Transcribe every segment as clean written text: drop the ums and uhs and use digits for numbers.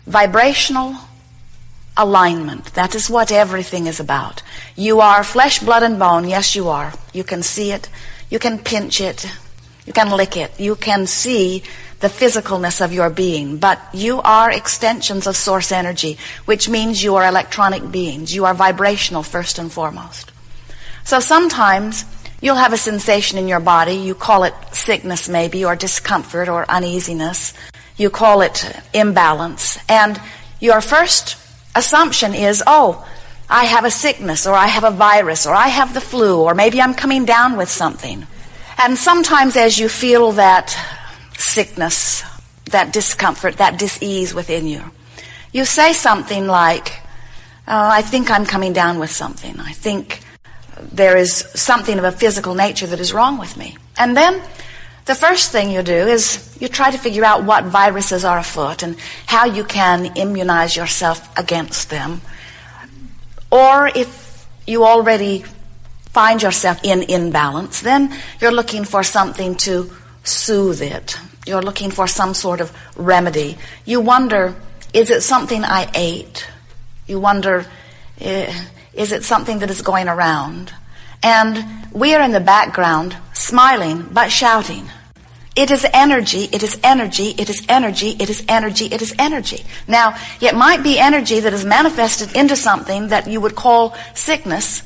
Vibrational alignment. That is what everything is about. You are flesh, blood, and bone. Yes, you are. You can see it. You can pinch it. You can lick it. You can see the physicalness of your being. But you are extensions of source energy, which means you are electronic beings. You are vibrational first and foremost. So sometimes you'll have a sensation in your body. You call it sickness maybe, or discomfort, or uneasiness. You call it imbalance. And your first assumption is, oh, I have a sickness, or I have a virus, or I have the flu, or maybe I'm coming down with something. And sometimes as you feel that sickness, that discomfort, that dis-ease within you, you say something like, I think I'm coming down with something. I think there is something of a physical nature that is wrong with me. And then the first thing you do is you try to figure out what viruses are afoot and how you can immunize yourself against them. Or if you already find yourself in imbalance, then you're looking for something to soothe it. You're looking for some sort of remedy. You wonder, is it something I ate? You wonder, is it something that is going around? And we are in the background smiling but shouting. It is energy, it is energy, it is energy, it is energy, it is energy. Now, it might be energy that is manifested into something that you would call sickness.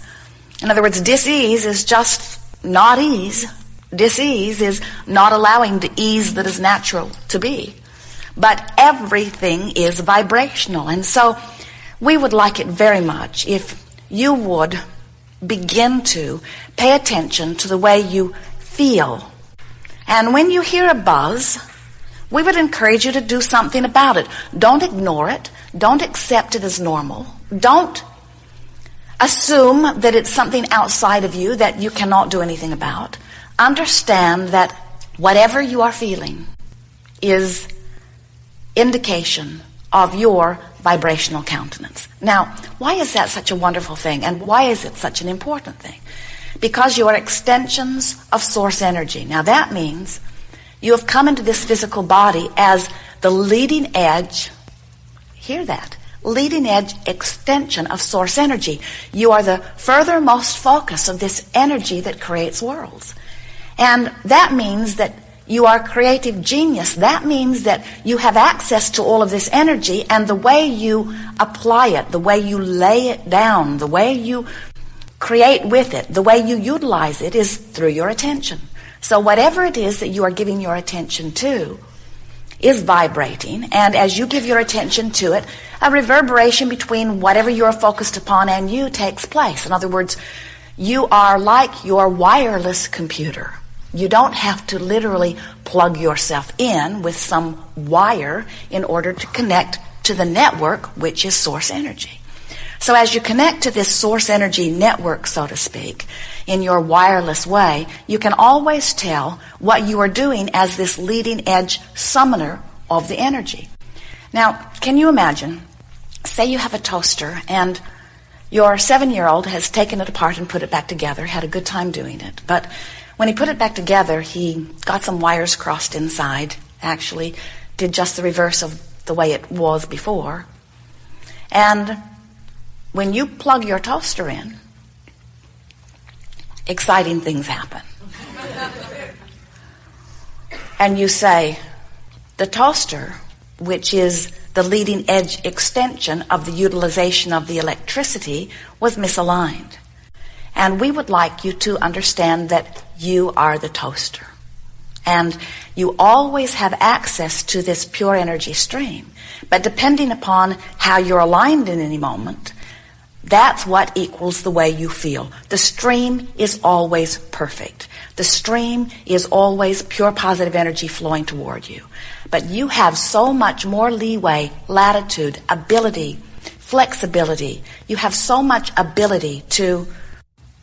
In other words, dis-ease is just not ease. Dis-ease is not allowing the ease that is natural to be. But everything is vibrational. And so we would like it very much if you would begin to pay attention to the way you feel. And when you hear a buzz, we would encourage you to do something about it. Don't ignore it. Don't accept it as normal. Don't assume that it's something outside of you that you cannot do anything about. Understand that whatever you are feeling is indication of your vibrational countenance. Now, why is that such a wonderful thing? And why is it such an important thing? Because you are extensions of source energy. Now that means you have come into this physical body as the leading edge, hear that, leading edge extension of source energy. You are the furthermost focus of this energy that creates worlds. And that means that you are creative genius. That means that you have access to all of this energy, and the way you apply it, the way you lay it down, the way you create with it, the way you utilize it is through your attention. So whatever it is that you are giving your attention to is vibrating, and as you give your attention to it, a reverberation between whatever you are focused upon and you takes place. In other words, you are like your wireless computer. You don't have to literally plug yourself in with some wire in order to connect to the network, which is source energy. So as you connect to this source energy network, so to speak, in your wireless way, you can always tell what you are doing as this leading edge summoner of the energy. Now, can you imagine, say you have a toaster and your 7-year-old has taken it apart and put it back together, had a good time doing it, but when he put it back together, he got some wires crossed inside, actually did just the reverse of the way it was before. And when you plug your toaster in, exciting things happen. And you say, the toaster, which is the leading edge extension of the utilization of the electricity, was misaligned. And we would like you to understand that you are the toaster. And you always have access to this pure energy stream. But depending upon how you're aligned in any moment, that's what equals the way you feel. The stream is always perfect. The stream is always pure positive energy flowing toward you. But you have so much more leeway, latitude, ability, flexibility. You have so much ability to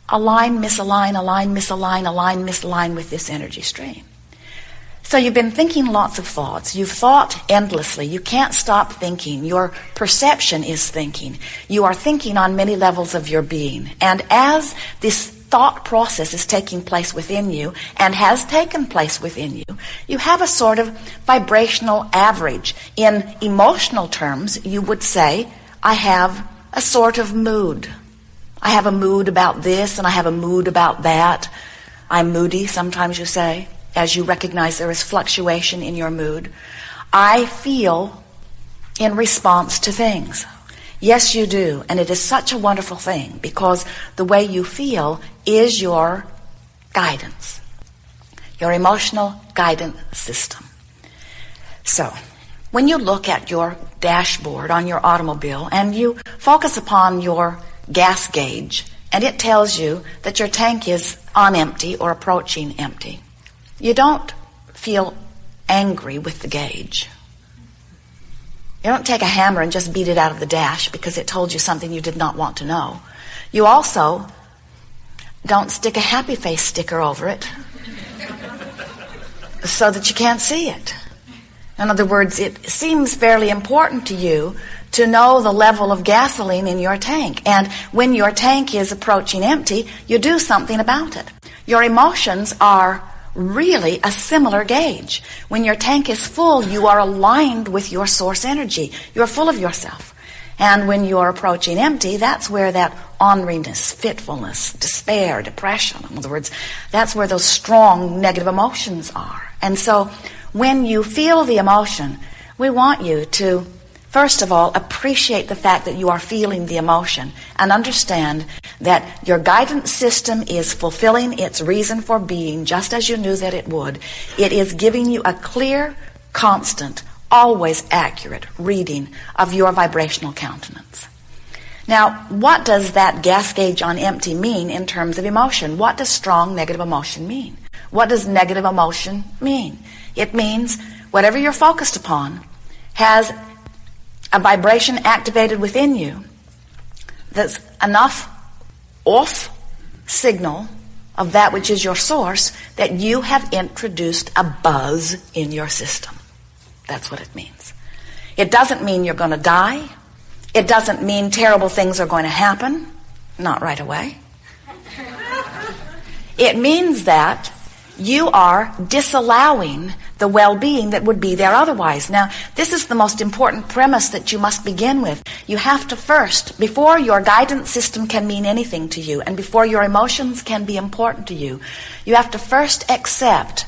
align, misalign, align, misalign, align, misalign with this energy stream. So you've been thinking lots of thoughts. You've thought endlessly. You can't stop thinking. Your perception is thinking. You are thinking on many levels of your being. And as this thought process is taking place within you and has taken place within you, you have a sort of vibrational average. In emotional terms, you would say, I have a sort of mood. I have a mood about this and I have a mood about that. I'm moody, sometimes you say, as you recognize there is fluctuation in your mood. I feel in response to things. Yes, you do. And it is such a wonderful thing because the way you feel is your guidance, your emotional guidance system. So, when you look at your dashboard on your automobile and you focus upon your gas gauge and it tells you that your tank is on empty or approaching empty, you don't feel angry with the gauge. You don't take a hammer and just beat it out of the dash because it told you something you did not want to know. You also don't stick a happy face sticker over it so that you can't see it. In other words, it seems fairly important to you to know the level of gasoline in your tank. And when your tank is approaching empty, you do something about it. Your emotions are really a similar gauge. When your tank is full, you are aligned with your source energy. You're full of yourself. And when you are approaching empty, that's where that orneriness, fitfulness, despair, depression, in other words, that's where those strong negative emotions are. And so when you feel the emotion, we want you to, first of all, appreciate the fact that you are feeling the emotion and understand that your guidance system is fulfilling its reason for being just as you knew that it would. It is giving you a clear, constant, always accurate reading of your vibrational countenance. Now, what does that gas gauge on empty mean in terms of emotion? What does strong negative emotion mean? What does negative emotion mean? It means whatever you're focused upon has a vibration activated within you that's enough off signal of that which is your source that you have introduced a buzz in your system. That's what it means. It doesn't mean you're going to die. It doesn't mean terrible things are going to happen. Not right away. It means that you are disallowing the well-being that would be there otherwise. Now, this is the most important premise that you must begin with. You have to first, before your guidance system can mean anything to you, and before your emotions can be important to you, you have to first accept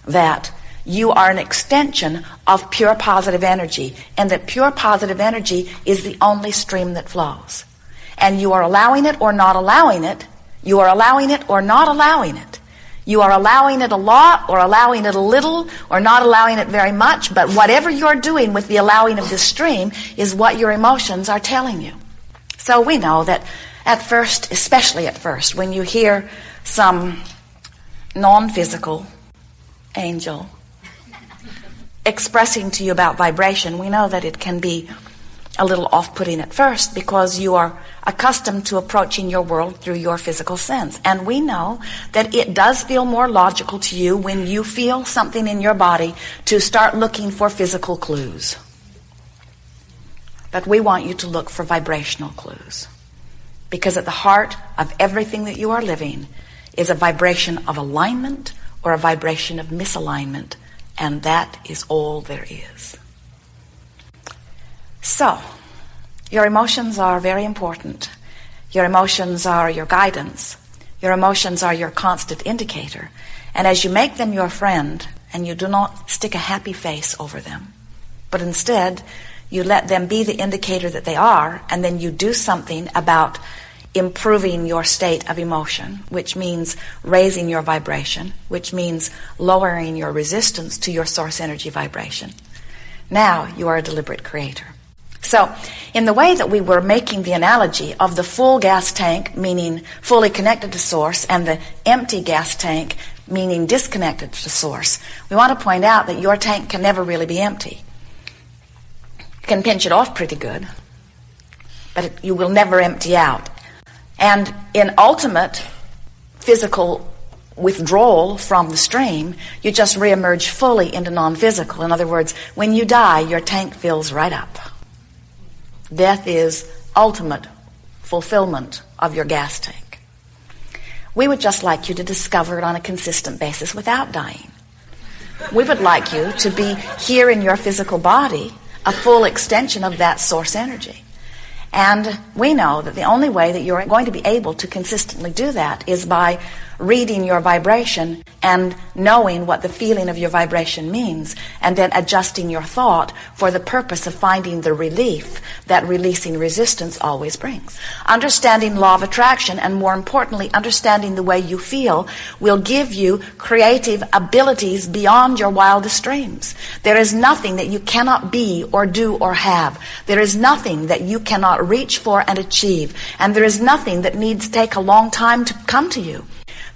that you are an extension of pure positive energy, and that pure positive energy is the only stream that flows. And you are allowing it or not allowing it. You are allowing it or not allowing it. You are allowing it a lot or allowing it a little or not allowing it very much, but whatever you're doing with the allowing of this stream is what your emotions are telling you. So we know that at first, especially at first, when you hear some non-physical angel expressing to you about vibration, we know that it can be a little off-putting at first because you are accustomed to approaching your world through your physical sense. And we know that it does feel more logical to you when you feel something in your body to start looking for physical clues. But we want you to look for vibrational clues. Because at the heart of everything that you are living is a vibration of alignment or a vibration of misalignment. And that is all there is. So, your emotions are very important. Your emotions are your guidance. Your emotions are your constant indicator. And as you make them your friend, and you do not stick a happy face over them, but instead you let them be the indicator that they are, and then you do something about improving your state of emotion, which means raising your vibration, which means lowering your resistance to your source energy vibration. Now you are a deliberate creator. So, in the way that we were making the analogy of the full gas tank, meaning fully connected to source, and the empty gas tank, meaning disconnected to source, we want to point out that your tank can never really be empty. You can pinch it off pretty good, but you will never empty out. And in ultimate physical withdrawal from the stream, you just reemerge fully into non-physical. In other words, when you die, your tank fills right up. Death is ultimate fulfillment of your gas tank. We would just like you to discover it on a consistent basis without dying. We would like you to be here in your physical body, a full extension of that source energy. And we know that the only way that you're going to be able to consistently do that is by reading your vibration and knowing what the feeling of your vibration means, and then adjusting your thought for the purpose of finding the relief that releasing resistance always brings. Understanding law of attraction, and more importantly, understanding the way you feel, will give you creative abilities beyond your wildest dreams. There is nothing that you cannot be or do or have. There is nothing that you cannot reach for and achieve. And there is nothing that needs to take a long time to come to you.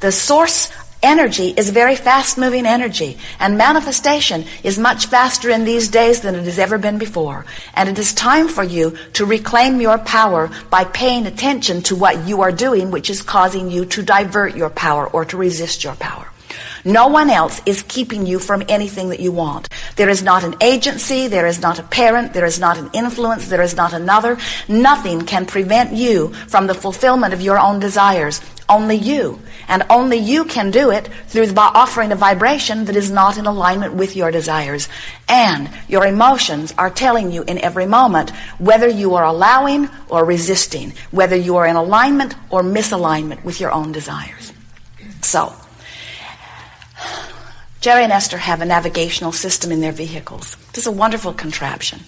The source energy is very fast-moving energy, and manifestation is much faster in these days than it has ever been before. And it is time for you to reclaim your power by paying attention to what you are doing, which is causing you to divert your power or to resist your power. No one else is keeping you from anything that you want. There is not an agency, there is not a parent, there is not an influence, there is not another. Nothing can prevent you from the fulfillment of your own desires. Only you. And only you can do it through offering a vibration that is not in alignment with your desires. And your emotions are telling you in every moment whether you are allowing or resisting, whether you are in alignment or misalignment with your own desires. So, Jerry and Esther have a navigational system in their vehicles. It is a wonderful contraption.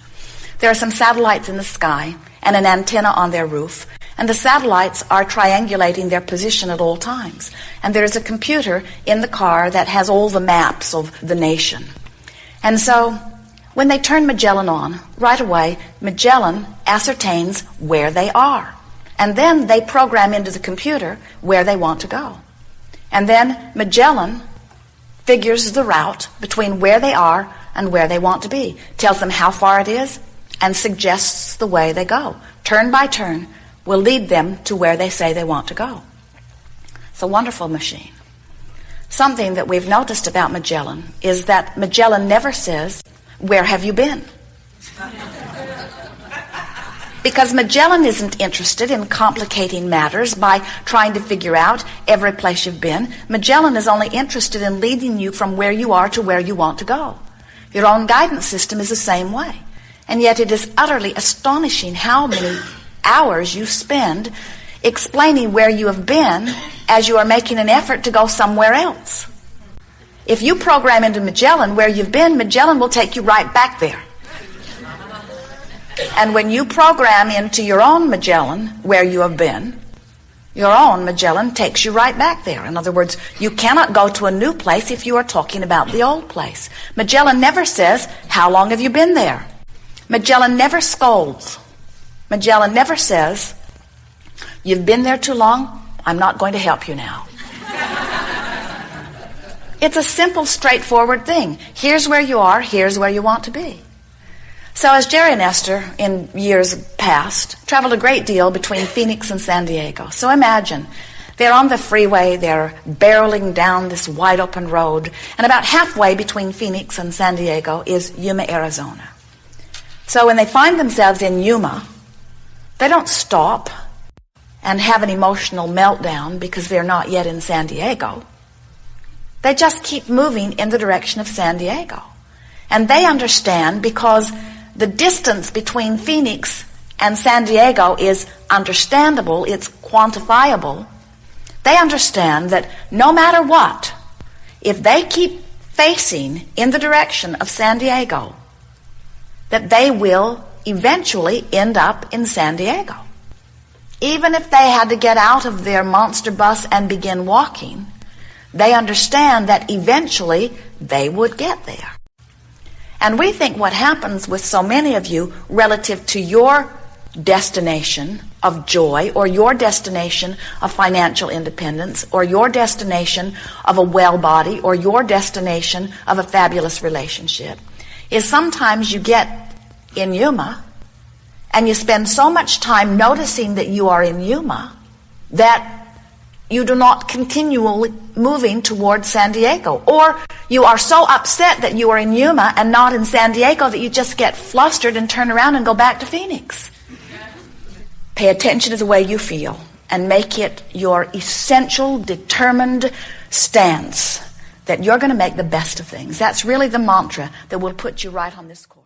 There are some satellites in the sky and an antenna on their roof, and the satellites are triangulating their position at all times. And there is a computer in the car that has all the maps of the nation. And so, when they turn Magellan on, right away, Magellan ascertains where they are. And then they program into the computer where they want to go. And then Magellan figures the route between where they are and where they want to be, tells them how far it is, and suggests the way they go. Turn by turn will lead them to where they say they want to go. It's a wonderful machine. Something that we've noticed about Magellan is that Magellan never says, "Where have you been?" Because Magellan isn't interested in complicating matters by trying to figure out every place you've been. Magellan is only interested in leading you from where you are to where you want to go. Your own guidance system is the same way. And yet it is utterly astonishing how many hours you spend explaining where you have been as you are making an effort to go somewhere else. If you program into Magellan where you've been, Magellan will take you right back there. And when you program into your own Magellan where you have been, your own Magellan takes you right back there. In other words, you cannot go to a new place if you are talking about the old place. Magellan never says, "How long have you been there?" Magellan never scolds. Magellan never says, "You've been there too long, I'm not going to help you now." It's a simple, straightforward thing. Here's where you are, here's where you want to be. So as Jerry and Esther, in years past, traveled a great deal between Phoenix and San Diego. So imagine, they're on the freeway, they're barreling down this wide open road, and about halfway between Phoenix and San Diego is Yuma, Arizona. So when they find themselves in Yuma, they don't stop and have an emotional meltdown because they're not yet in San Diego. They just keep moving in the direction of San Diego. And they understand, because the distance between Phoenix and San Diego is understandable, it's quantifiable. They understand that no matter what, if they keep facing in the direction of San Diego, that they will eventually end up in San Diego. Even if they had to get out of their monster bus and begin walking, they understand that eventually they would get there. And we think what happens with so many of you relative to your destination of joy, or your destination of financial independence, or your destination of a well body, or your destination of a fabulous relationship, is sometimes you get in Yuma and you spend so much time noticing that you are in Yuma that you do not continually moving towards San Diego. Or you are so upset that you are in Yuma and not in San Diego that you just get flustered and turn around and go back to Phoenix. Pay attention to the way you feel. and make it your essential, determined stance that you're going to make the best of things. That's really the mantra that will put you right on this course.